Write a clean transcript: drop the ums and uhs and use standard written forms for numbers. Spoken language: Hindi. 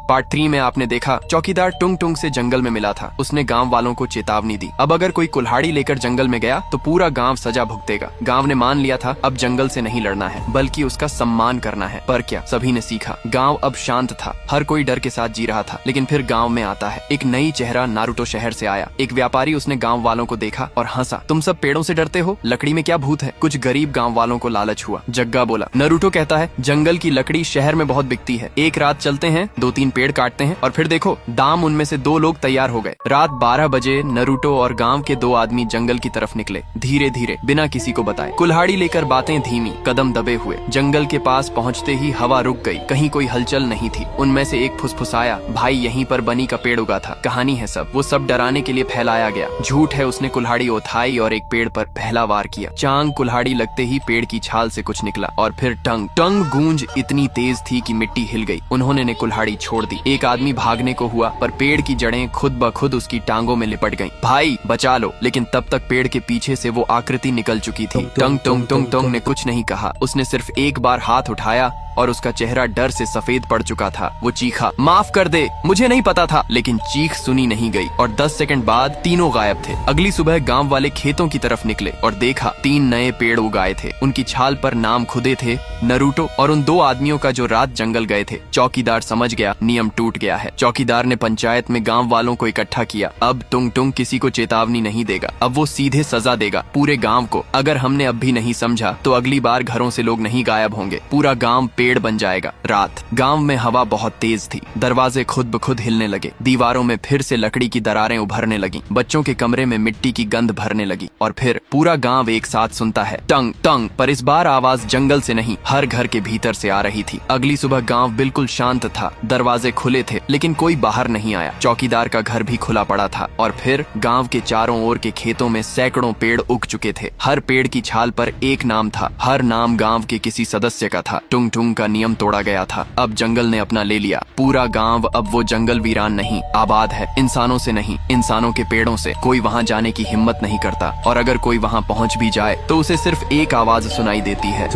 पार्ट 3 में आपने देखा चौकीदार टुंग टुंग से जंगल में मिला था। उसने गांव वालों को चेतावनी दी, अब अगर कोई कुल्हाड़ी लेकर जंगल में गया तो पूरा गांव सजा भुगतेगा। गांव ने मान लिया था अब जंगल से नहीं लड़ना है बल्कि उसका सम्मान करना है। पर क्या सभी ने सीखा? गांव अब शांत था, हर कोई डर के साथ जी रहा था। लेकिन फिर गांव में आता है एक नई चेहरा। नारुतो शहर से आया। एक व्यापारी उसने गांव वालों को देखा और हंसा। तुम सब पेड़ों से डरते हो, लकड़ी में क्या भूत है? कुछ गरीब गांव वालों को लालच हुआ। जग्गा बोला, नारुतो कहता है जंगल की लकड़ी शहर में बहुत बिकती है। एक रात चलते हैं, 2-3 पेड़ काटते हैं और फिर देखो दाम उनमें से 2 लोग तैयार हो गए। रात 12 बजे नारुतो और गांव के 2 आदमी जंगल की तरफ निकले, धीरे धीरे बिना किसी को बताए। कुल्हाड़ी लेकर, बातें धीमी, कदम दबे हुए। जंगल के पास पहुंचते ही हवा रुक गई, कहीं कोई हलचल नहीं थी। उनमें से एक फुसफुसाया, भाई यहीं पर बनी का पेड़ उगा था। कहानी है सब, वो सब डराने के लिए फैलाया गया। झूठ है। उसने कुल्हाड़ी उठाई और एक पेड़ पर पहला वार किया। चांग कुल्हाड़ी लगते ही पेड़ की छाल से कुछ निकला और फिर टंग टंग गूंज इतनी तेज थी कि मिट्टी हिल गई। उन्होंने ने कुल्हाड़ी छोड़ दी। एक आदमी भागने को हुआ पर पेड़ की जड़ें खुद ब खुद उसकी टांगों में लिपट गईं। भाई बचा लो। लेकिन तब तक पेड़ के पीछे से वो आकृति निकल चुकी थी। टंग टंग टंग टंग ने कुछ नहीं कहा। उसने सिर्फ एक बार हाथ उठाया और उसका चेहरा डर से सफेद पड़ चुका था। वो चीखा, माफ कर दे, मुझे नहीं पता था। लेकिन चीख सुनी नहीं गई और 10 सेकंड बाद तीनों गायब थे। अगली सुबह गांव वाले खेतों की तरफ निकले और देखा 3 नए पेड़ उगाए थे। उनकी छाल पर नाम खुदे थे, नारुतो और उन 2 आदमियों का जो रात जंगल गए थे। चौकीदार समझ गया नियम टूट गया है। चौकीदार ने पंचायत में गांव वालों को इकट्ठा किया। अब टुंग टुंग किसी को चेतावनी नहीं देगा, अब वो सीधे सजा देगा पूरे गांव को। अगर हमने अब भी नहीं समझा तो अगली बार घरों से लोग नहीं गायब होंगे, पूरा गांव पेड़ बन जाएगा। रात गांव में हवा बहुत तेज थी। दरवाजे खुद ब खुद हिलने लगे। दीवारों में फिर से लकड़ी की दरारें उभरने लगी। बच्चों के कमरे में मिट्टी की गंध भरने लगी और फिर पूरा गांव एक साथ सुनता है, टंग टंग। पर इस बार आवाज जंगल से नहीं, हर घर के भीतर से आ रही थी। अगली सुबह गांव बिल्कुल शांत था। दरवाजे खुले थे लेकिन कोई बाहर नहीं आया। चौकीदार का घर भी खुला पड़ा था और फिर गांव के चारों ओर के खेतों में सैकड़ों पेड़ उग चुके थे। हर पेड़ की छाल पर एक नाम था। हर नाम गांव के किसी सदस्य का था। टुंग टुंग का नियम तोड़ा गया था। अब जंगल ने अपना ले लिया। पूरा गांव अब वो जंगल वीरान नहीं, आबाद है। इंसानों से नहीं, इंसानों के पेड़ों से। कोई वहां जाने की हिम्मत नहीं करता और अगर कोई वहां पहुंच भी जाए तो उसे सिर्फ एक आवाज सुनाई देती है,